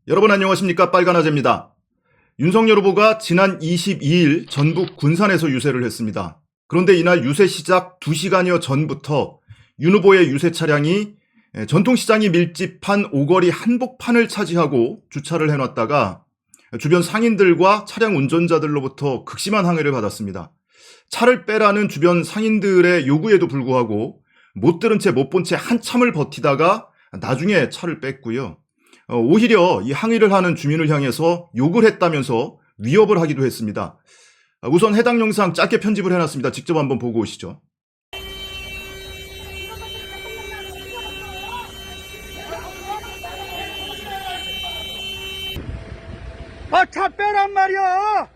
여러분 안녕하십니까? 빨간아재입니다. 윤석열 후보가 지난 22일 전북 군산에서 유세를 했습니다. 그런데 이날 유세 시작 2시간여 전부터 윤 후보의 유세 차량이 전통시장이 밀집한 오거리 한복판을 차지하고 주차를 해놨다가 주변 상인들과 차량 운전자들로부터 극심한 항의를 받았습니다. 차를 빼라는 주변 상인들의 요구에도 불구하고 못 들은 채 못 본 채 한참을 버티다가 나중에 차를 뺐고요. 오히려 이 항의를 하는 주민을 향해서 욕을 했다면서 위협을 하기도 했습니다. 우선 해당 영상 짧게 편집을 해놨습니다. 직접 한번 보고 오시죠. 아, 차 빼란 말이야!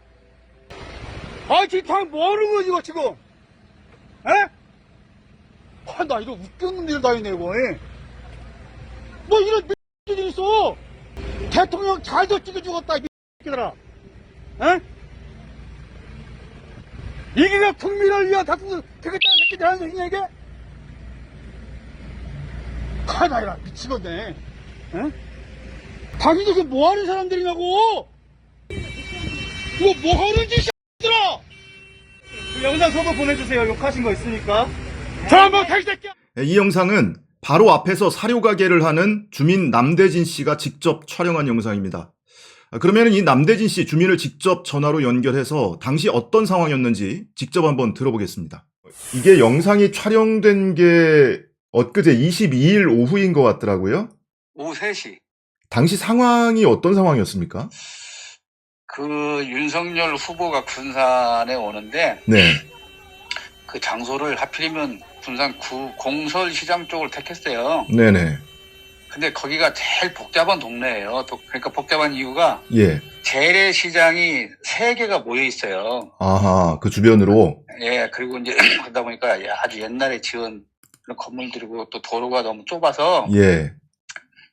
아, 지금 뭐 하는 거지, 이거 지금? 에? 아, 나 이거 웃겼는 일 다 있네, 이거. 뭐 이런 X들이 있어! 대통령 잘도 찍어 죽었다, 이 X들아. 에? 이게 국민을 위한 대통령 되겠다는 새끼들 하는 소리냐, 이게? 아, 나 이거 미치겠네. 에? 당신들 지금 뭐 하는 사람들이냐고! 이거 뭐 하는 짓이들아! 그 영상 서도 보내주세요. 욕하신 거 있으니까. 저뭐 개새끼야! 이 영상은 바로 앞에서 사료가게를 하는 주민 남대진 씨가 직접 촬영한 영상입니다. 그러면 이 남대진 씨 주민을 직접 전화로 연결해서 당시 어떤 상황이었는지 직접 한번 들어보겠습니다. 이게 영상이 촬영된 게 엊그제 22일 오후인 것 같더라고요. 오후 3시. 당시 상황이 어떤 상황이었습니까? 그 윤석열 후보가 군산에 오는데 네. 그 장소를 하필이면 군산구 공설시장 쪽을 택했어요. 네네. 근데 거기가 제일 복잡한 동네예요. 그러니까 복잡한 이유가 예. 재래시장이 3개가 모여 있어요. 아하, 그 주변으로. 예, 그리고 이제 그러다 보니까 아주 옛날에 지은 그런 건물들이고 또 도로가 너무 좁아서 예.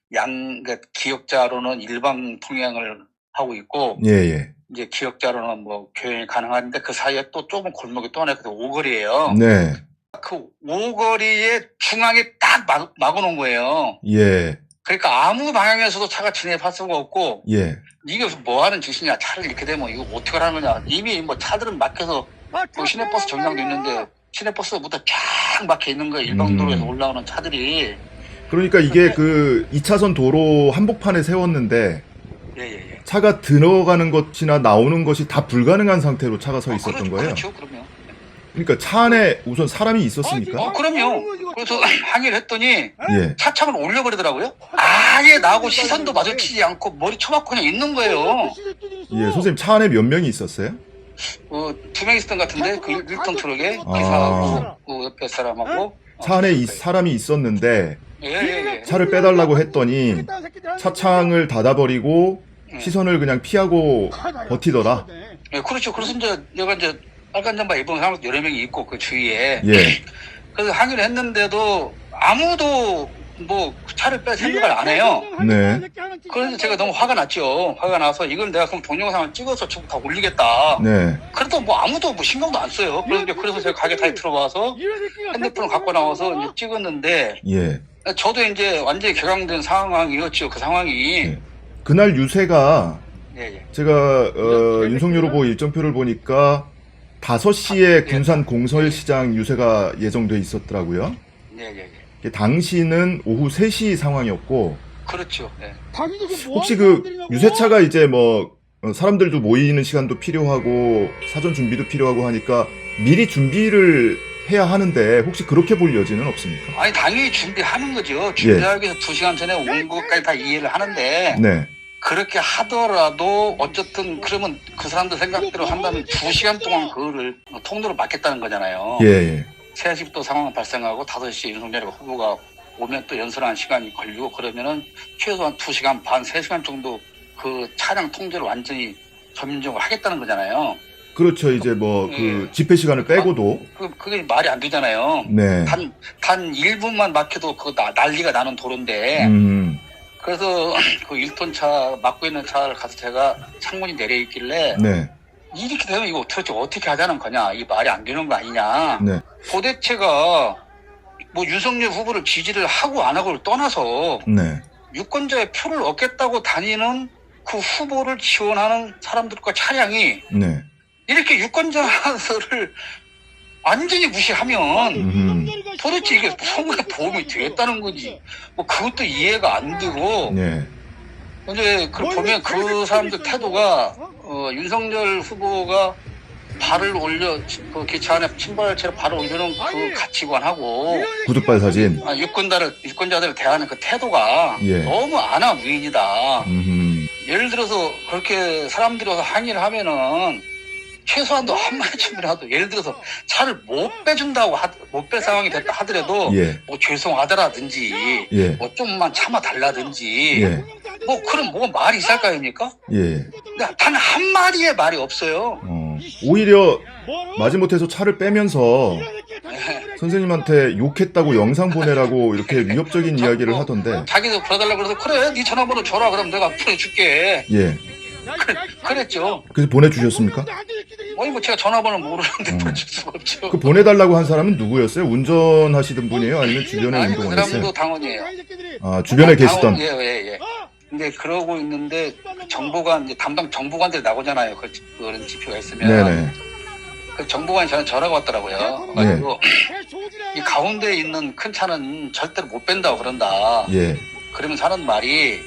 그러니까 기역자로는 일방 통행을 하고 있고 예, 예. 이제 기역자로는 뭐 교행이 가능한데 그 사이에 또 좁은 골목이 또 하나 있거든. 오거리예요. 네. 그 오거리의 중앙에 딱 막아놓은 거예요. 예. 그러니까 아무 방향에서도 차가 진입할 수가 없고 예. 이게 무슨 뭐 하는 짓이냐. 차를 이렇게 되면 이거 어떻게 하는 거냐. 이미 뭐 차들은 막혀서 또 시내버스 정류장도 있는데 시내버스부터 쫙 막혀 있는 거예요. 일방도로에서 올라오는 차들이. 그러니까 이게 그 2차선 도로 한복판에 세웠는데 예예예. 차가 들어가는 것이나 나오는 것이 다 불가능한 상태로 차가 서 있었던 거예요. 그렇죠. 그럼요. 그러니까 차 안에 우선 사람이 있었습니까? 그럼요. 그래서 항의를 했더니 예. 차창을 올려버리더라고요. 아예 나하고 시선도 마주치지 않고 머리 쳐박고 그냥 있는 거예요. 예, 선생님 차 안에 몇 명이 있었어요? 2명 있었던 것 같은데 그 1톤 트럭에 아. 기사하고 그 옆에 사람하고 차 안에 사람이 있었는데 예예예. 차를 빼달라고 했더니 차창을 닫아버리고 시선을 그냥 피하고 버티더라. 예, 그렇죠. 그래서 이제 내가 이제 빨간 잠바 입은 사람 여러 명이 있고 그 주위에 예. 그래서 항의를 했는데도 아무도 뭐 차를 뺄 생각을 안 해요. 네. 그래서 제가 너무 화가 났죠. 화가 나서 이걸 내가 그럼 동영상을 찍어서 전부 다 올리겠다. 네. 그래도 뭐 아무도 뭐 신경도 안 써요. 그래서 제가 가게 다시 들어와서 핸드폰을 갖고 나와서 이제 찍었는데 예. 저도 이제 완전히 격앙된 상황이었죠. 그 상황이. 예. 그날 유세가 예. 제가 윤석열 후보 일정표를 보니까 5시에 군산 공설시장 유세가 예정돼 있었더라고요. 예. 당시는 오후 3시 상황이었고 그렇죠. 네. 혹시 그 유세차가 이제 뭐 사람들도 모이는 시간도 필요하고 사전 준비도 필요하고 하니까 미리 준비를 해야 하는데 혹시 그렇게 볼 여지는 없습니까? 아니 당연히 준비하는 거죠. 준비하기 위해서 2시간 전에 온 것까지 다 이해를 하는데 네. 그렇게 하더라도 어쨌든 그러면 그 사람들 생각대로 한다면 2시간 동안 그거를 통로를 막겠다는 거잖아요. 예. 3시 또 상황 발생하고 5시에 윤석열 후보가 오면 또 연설하는 시간이 걸리고 그러면은 최소한 2시간 반, 3시간 정도 그 차량 통제를 완전히 전면적으로 하겠다는 거잖아요. 그렇죠. 이제 뭐 그 집회 시간을 빼고도 그게 말이 안 되잖아요. 네. 단 1분만 막혀도 그 난리가 나는 도로인데 그래서 그 1톤 차 막고 있는 차를 가서 제가 창문이 내려 있길래 네. 이렇게 되면 이거 어떻게 하자는 거냐. 이게 말이 안 되는 거 아니냐. 네. 도대체가 뭐 윤석열 후보를 지지를 하고 안 하고를 떠나서 네. 유권자의 표를 얻겠다고 다니는 그 후보를 지원하는 사람들과 차량이 네. 이렇게 유권자들을 완전히 무시하면 도대체 이게 선거에 도움이 되겠다는 건지 뭐 그것도 이해가 안 되고 네. 이제 그 보면 그 사람들 태도가 윤석열 후보가 발을 올려 그 기차 안에 신발채로 발을 올려놓은 그 가치관하고 구두발 사진. 유권자들을 대하는 그 태도가 예. 너무 안하무인이다. 음. 예를 들어서 그렇게 사람들이 와서 항의를 하면은 최소한도 한마디쯤이라도 예를 들어서 차를 못 빼준다고 못 뺄 상황이 됐다 하더라도 예. 뭐 죄송하더라든지 예. 뭐 좀만 참아 달라든지 예. 뭐 그런 뭐가 말이 있을까요입니까? 예. 근데 단 한마디의 말이 없어요. 오히려 마지못해서 차를 빼면서 선생님한테 욕했다고 영상 보내라고 이렇게 위협적인 이야기를 하던데. 자기도 불러달라고 그래서 그래 네 전화번호 줘라 그럼 내가 보내줄게. 예. 그랬죠. 그래서 보내주셨습니까? 아니 뭐 제가 전화번호 모르는데 보내줄 수가 없죠. 그 보내달라고 한 사람은 누구였어요? 운전하시던 분이에요? 아니면 주변에 아니 그 운동하셨어요? 사람도 당원이에요. 아, 주변에 계시던. 예. 근데 그러고 있는데 그 정보관 이제 담당 정보관들이 나오잖아요. 그런 지표가 있으면. 네네. 그 정보관이 저는 전화가 왔더라고요. 그리고 이 가운데 있는 큰 차는 절대로 못 뺀다고 그런다. 예. 그러면서 하는 말이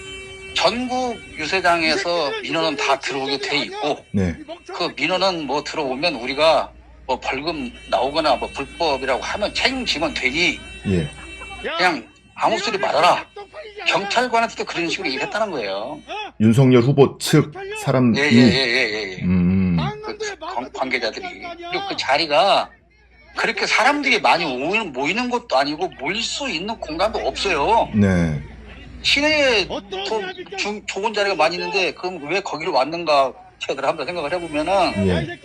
전국 유세장에서 민원은 다 들어오게 돼 있고 네. 그 민원은 뭐 들어오면 우리가 뭐 벌금 나오거나 뭐 불법이라고 하면 책임지면 되니 예. 그냥 아무 소리 말아라. 경찰관한테도 그런 식으로 얘기했다는 거예요. 윤석열 후보 측 사람이. 예. 그 관계자들이. 그리고 그 자리가 그렇게 사람들이 많이 모이는 것도 아니고 모일 수 있는 공간도 없어요. 네. 시내에 더 좋은 자리가 많이 있는데 그럼 왜 거기로 왔는가 한번 생각을 해보면은 예.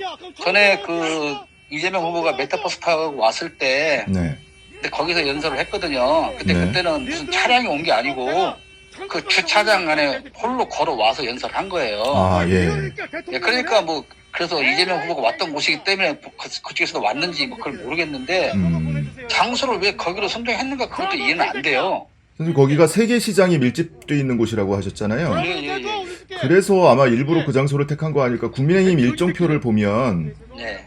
전에 그 이재명 후보가 메타버스 타고 왔을 때 네. 근데 거기서 연설을 했거든요. 근데 네. 그때는 무슨 차량이 온 게 아니고 그 주차장 안에 홀로 걸어와서 연설을 한 거예요. 아, 예. 예, 그러니까 뭐 그래서 이재명 후보가 왔던 곳이기 때문에 그쪽에서도 왔는지 뭐 그걸 모르겠는데 장소를 왜 거기로 선정했는가 그것도 이해는 안 돼요. 선생님, 거기가 세계시장이 밀집돼 있는 곳이라고 하셨잖아요. 예. 그래서 아마 일부러 그 장소를 택한 거 아닐까. 국민의힘 일정표를 보면 네.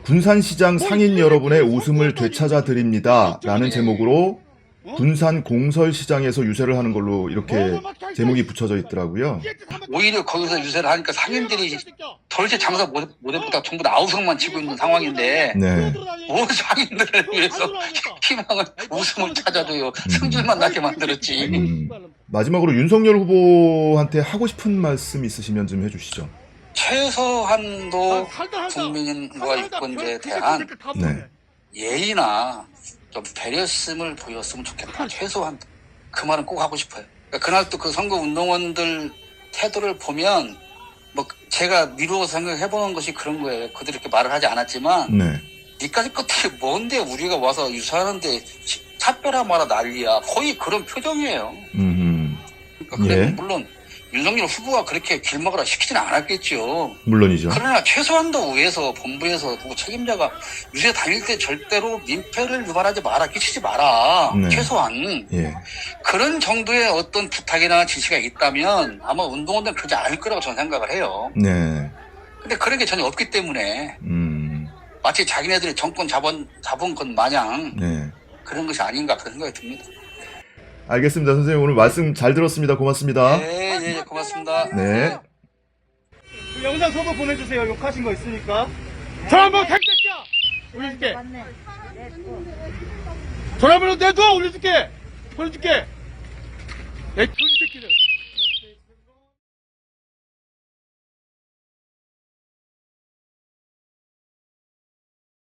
군산시장 상인 여러분의 웃음을 되찾아 드립니다 라는 제목으로 군산 공설시장에서 유세를 하는 걸로 이렇게 제목이 붙여져 있더라고요. 오히려 거기서 유세를 하니까 상인들이 도대체 장사 못했다 전부 다 아우성만 치고 있는 상황인데 네. 뭐 상인들을 위해서 희망을 웃음을 찾아줘요. 승질만 나게 만들었지. 마지막으로 윤석열 후보한테 하고 싶은 말씀 있으시면 좀 해주시죠. 최소한도 국민과 유권자에 대한 네. 예의나 좀 배려심을 보였으면 좋겠다. 최소한 그 말은 꼭 하고 싶어요. 그러니까 그날 또 그 선거 운동원들 태도를 보면 뭐 제가 미루어서 생각해보는 것이 그런 거예요. 그들이 이렇게 말을 하지 않았지만 네. 니까지 끝에 뭔데 우리가 와서 유사하는데 차별하 마라 난리야. 거의 그런 표정이에요. 그러니까 그래 예. 물론 윤석열 후보가 그렇게 길 막으라 시키지는 않았겠죠. 물론이죠. 그러나 최소한도 위에서 본부에서 누구 책임자가 유세 다닐 때 절대로 민폐를 유발하지 마라, 끼치지 마라. 네. 최소한 예. 그런 정도의 어떤 부탁이나 지시가 있다면 아마 운동원들은 그러지 않을 거라고 저는 생각을 해요. 네. 근데 그런 게 전혀 없기 때문에 마치 자기네들이 정권 잡은 것 마냥 네. 그런 것이 아닌가 그런 생각이 듭니다. 알겠습니다. 선생님, 오늘 말씀 잘 들었습니다. 고맙습니다. 네, 고맙습니다. 네. 그 영상 서도 보내주세요. 욕하신 거 있으니까. 전화번호 택새끼야 올려줄게. 전화번호 내줘 올려줄게. 보내줄게. 내 돼지 새끼들.